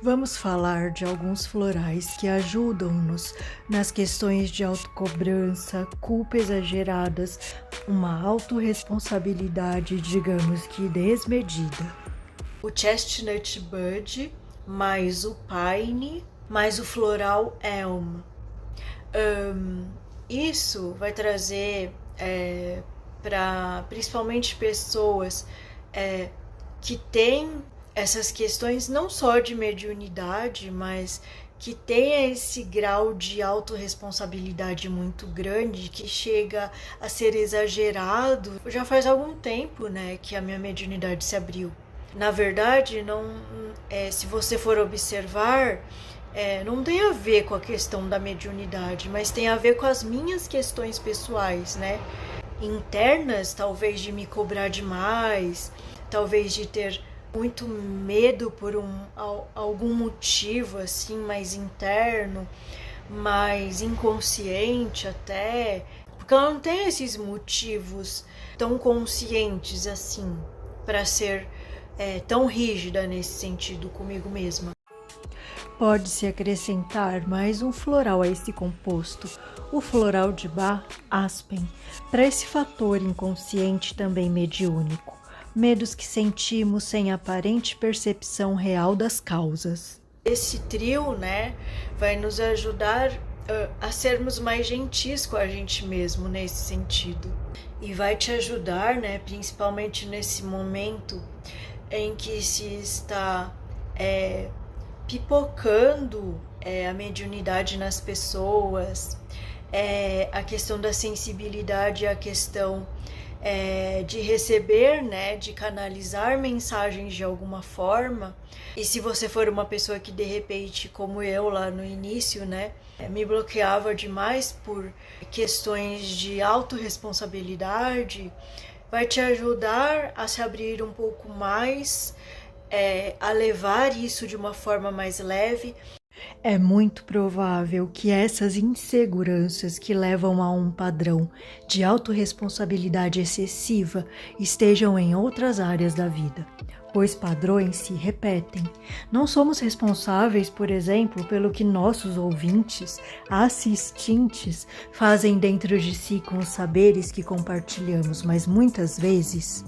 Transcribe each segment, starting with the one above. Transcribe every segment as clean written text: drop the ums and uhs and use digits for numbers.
Vamos falar de alguns florais que ajudam-nos nas questões de autocobrança, culpa exageradas, uma autorresponsabilidade, digamos que desmedida. O Chestnut Bud, mais o Pine, mais o Floral Elm. Isso vai trazer para principalmente pessoas que têm essas questões não só de mediunidade, mas que tem esse grau de autorresponsabilidade muito grande que chega a ser exagerado. Já faz algum tempo, né, que a minha mediunidade se abriu. Na verdade, não, se você for observar, não tem a ver com a questão da mediunidade, mas tem a ver com as minhas questões pessoais, né? Internas, talvez de me cobrar demais, talvez de ter muito medo por algum motivo assim mais interno, mais inconsciente até, porque ela não tem esses motivos tão conscientes assim para ser tão rígida nesse sentido comigo mesma. Pode-se acrescentar mais um floral a esse composto, o floral de Bach Aspen, para esse fator inconsciente também mediúnico, medos que sentimos sem aparente percepção real das causas. Esse trio, né, vai nos ajudar a sermos mais gentis com a gente mesmo nesse sentido. E vai te ajudar, né, principalmente nesse momento em que se está pipocando a mediunidade nas pessoas, a questão da sensibilidade, a questão de receber, né, de canalizar mensagens de alguma forma. E se você for uma pessoa que de repente, como eu lá no início, né, me bloqueava demais por questões de autorresponsabilidade, vai te ajudar a se abrir um pouco mais, a levar isso de uma forma mais leve. É muito provável que essas inseguranças que levam a um padrão de autorresponsabilidade excessiva estejam em outras áreas da vida, pois padrões se repetem. Não somos responsáveis, por exemplo, pelo que nossos ouvintes, assistentes, fazem dentro de si com os saberes que compartilhamos, mas muitas vezes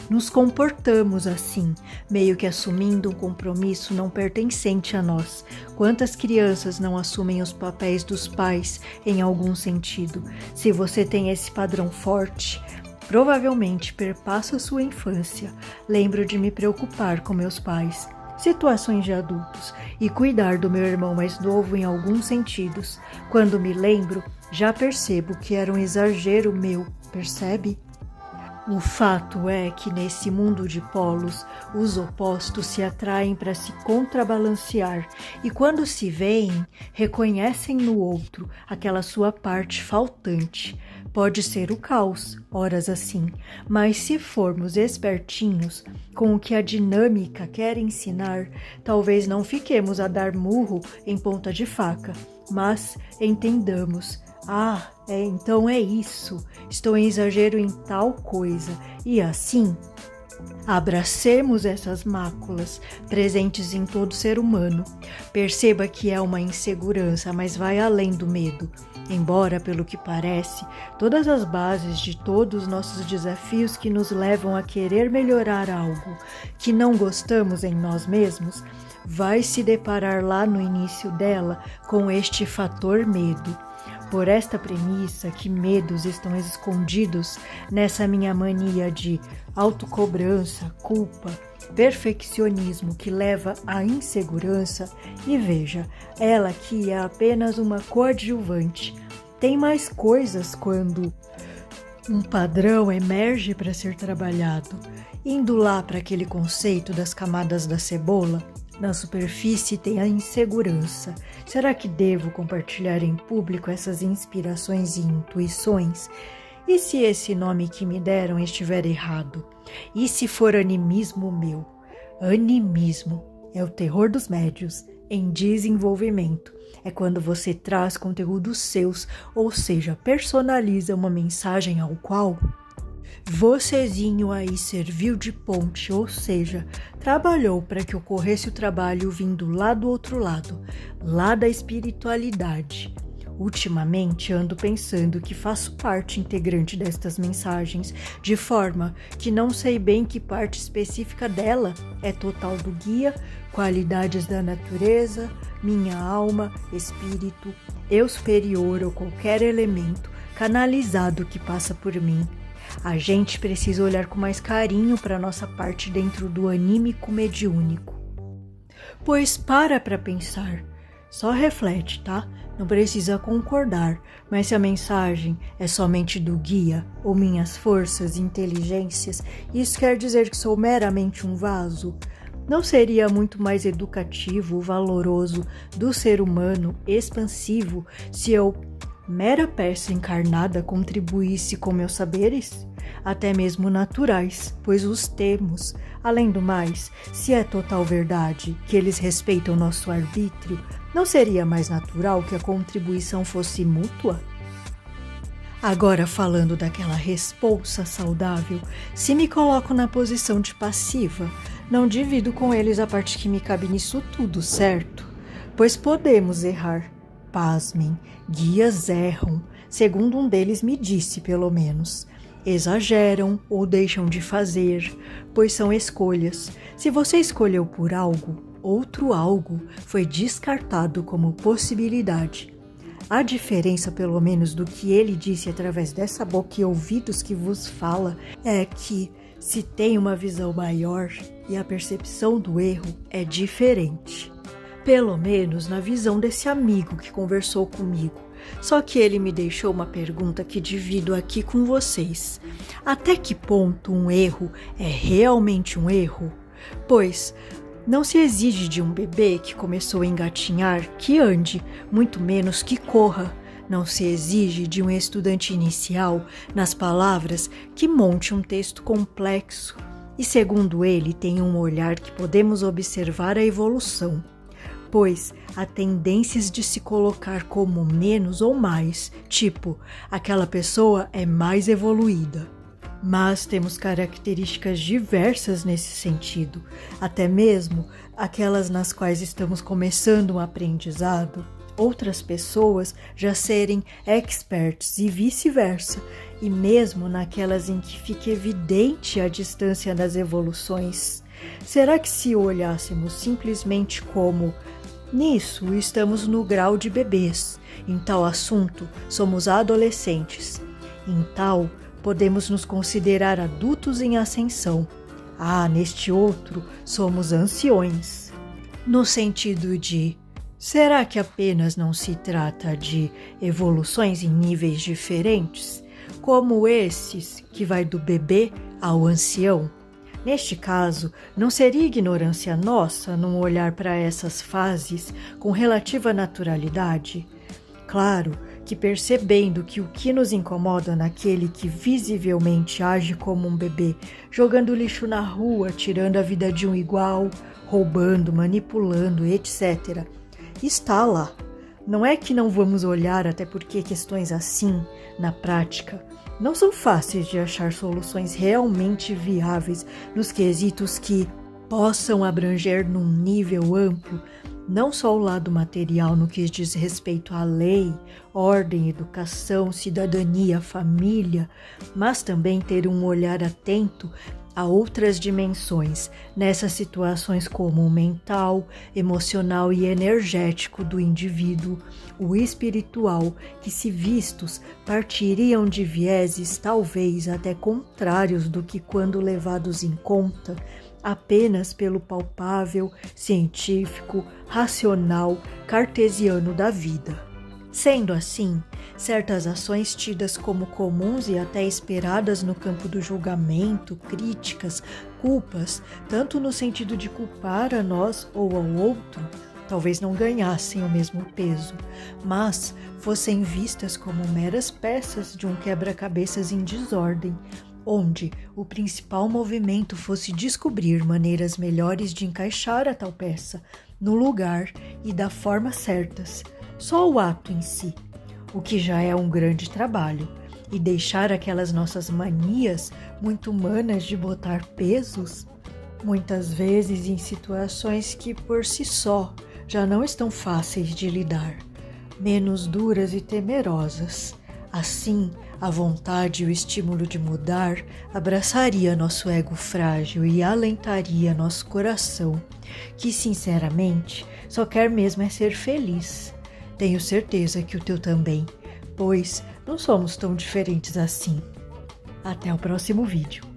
nos comportamos assim, meio que assumindo um compromisso não pertencente a nós. Quantas crianças não assumem os papéis dos pais em algum sentido? Se você tem esse padrão forte, provavelmente perpassa sua infância. Lembro de me preocupar com meus pais, situações de adultos e cuidar do meu irmão mais novo em alguns sentidos. Quando me lembro, já percebo que era um exagero meu, percebe? O fato é que nesse mundo de polos, os opostos se atraem para se contrabalancear e quando se veem, reconhecem no outro aquela sua parte faltante. Pode ser o caos, horas assim, mas se formos espertinhos com o que a dinâmica quer ensinar, talvez não fiquemos a dar murro em ponta de faca, mas entendamos. Então é isso. Estou em exagero em tal coisa. E assim, abracemos essas máculas presentes em todo ser humano. Perceba que é uma insegurança, mas vai além do medo. Embora, pelo que parece, todas as bases de todos os nossos desafios que nos levam a querer melhorar algo que não gostamos em nós mesmos, vai se deparar lá no início dela com este fator medo. Por esta premissa que medos estão escondidos nessa minha mania de autocobrança, culpa, perfeccionismo que leva à insegurança, e veja, ela aqui é apenas uma coadjuvante. Tem mais coisas quando um padrão emerge para ser trabalhado, indo lá para aquele conceito das camadas da cebola. Na superfície tem a insegurança. Será que devo compartilhar em público essas inspirações e intuições? E se esse nome que me deram estiver errado? E se for animismo meu? Animismo é o terror dos médios em desenvolvimento. É quando você traz conteúdos seus, ou seja, personaliza uma mensagem ao qual Vocezinho aí serviu de ponte, ou seja, trabalhou para que ocorresse o trabalho vindo lá do outro lado, lá da espiritualidade. Ultimamente ando pensando que faço parte integrante destas mensagens, de forma que não sei bem que parte específica dela é total do guia, qualidades da natureza, minha alma, espírito, eu superior ou qualquer elemento canalizado que passa por mim. A gente precisa olhar com mais carinho para nossa parte dentro do anímico mediúnico. Pois para pensar, só reflete, tá? Não precisa concordar, mas se a mensagem é somente do guia ou minhas forças e inteligências, isso quer dizer que sou meramente um vaso? Não seria muito mais educativo, valoroso do ser humano, expansivo, se eu, mera peça encarnada, contribuísse com meus saberes? Até mesmo naturais, pois os temos. Além do mais, se é total verdade que eles respeitam nosso arbítrio, não seria mais natural que a contribuição fosse mútua? Agora, falando daquela responsa saudável, se me coloco na posição de passiva, não divido com eles a parte que me cabe nisso tudo, certo? Pois podemos errar. Pasmem, guias erram, segundo um deles me disse, pelo menos. Exageram ou deixam de fazer, pois são escolhas. Se você escolheu por algo, outro algo foi descartado como possibilidade. A diferença, pelo menos, do que ele disse através dessa boca e ouvidos que vos fala, é que se tem uma visão maior e a percepção do erro é diferente. Pelo menos na visão desse amigo que conversou comigo. Só que ele me deixou uma pergunta que divido aqui com vocês. Até que ponto um erro é realmente um erro? Pois não se exige de um bebê que começou a engatinhar que ande, muito menos que corra. Não se exige de um estudante inicial, nas palavras, que monte um texto complexo. E segundo ele, tem um olhar que podemos observar a evolução. Pois há tendências de se colocar como menos ou mais, tipo, aquela pessoa é mais evoluída. Mas temos características diversas nesse sentido, até mesmo aquelas nas quais estamos começando um aprendizado, outras pessoas já serem experts e vice-versa, e mesmo naquelas em que fica evidente a distância das evoluções. Será que se olhássemos simplesmente como nisso estamos no grau de bebês, em tal assunto somos adolescentes, em tal podemos nos considerar adultos em ascensão, neste outro somos anciões, no sentido de será que apenas não se trata de evoluções em níveis diferentes, como esses que vai do bebê ao ancião? Neste caso, não seria ignorância nossa não olhar para essas fases com relativa naturalidade? Claro que percebendo que o que nos incomoda naquele que visivelmente age como um bebê, jogando lixo na rua, tirando a vida de um igual, roubando, manipulando, etc., está lá. Não é que não vamos olhar, até porque questões assim, na prática, não são fáceis de achar soluções realmente viáveis nos quesitos que possam abranger num nível amplo, não só o lado material no que diz respeito à lei, ordem, educação, cidadania, família, mas também ter um olhar atento a outras dimensões, nessas situações como o mental, emocional e energético do indivíduo, o espiritual, que se vistos partiriam de vieses talvez até contrários do que quando levados em conta apenas pelo palpável, científico, racional, cartesiano da vida. Sendo assim, certas ações tidas como comuns e até esperadas no campo do julgamento, críticas, culpas, tanto no sentido de culpar a nós ou ao outro, talvez não ganhassem o mesmo peso, mas fossem vistas como meras peças de um quebra-cabeças em desordem, onde o principal movimento fosse descobrir maneiras melhores de encaixar a tal peça no lugar e da forma certas. Só o ato em si, o que já é um grande trabalho, e deixar aquelas nossas manias muito humanas de botar pesos, muitas vezes em situações que por si só já não estão fáceis de lidar, menos duras e temerosas. Assim, a vontade e o estímulo de mudar abraçaria nosso ego frágil e alentaria nosso coração, que sinceramente só quer mesmo é ser feliz. Tenho certeza que o teu também, pois não somos tão diferentes assim. Até o próximo vídeo.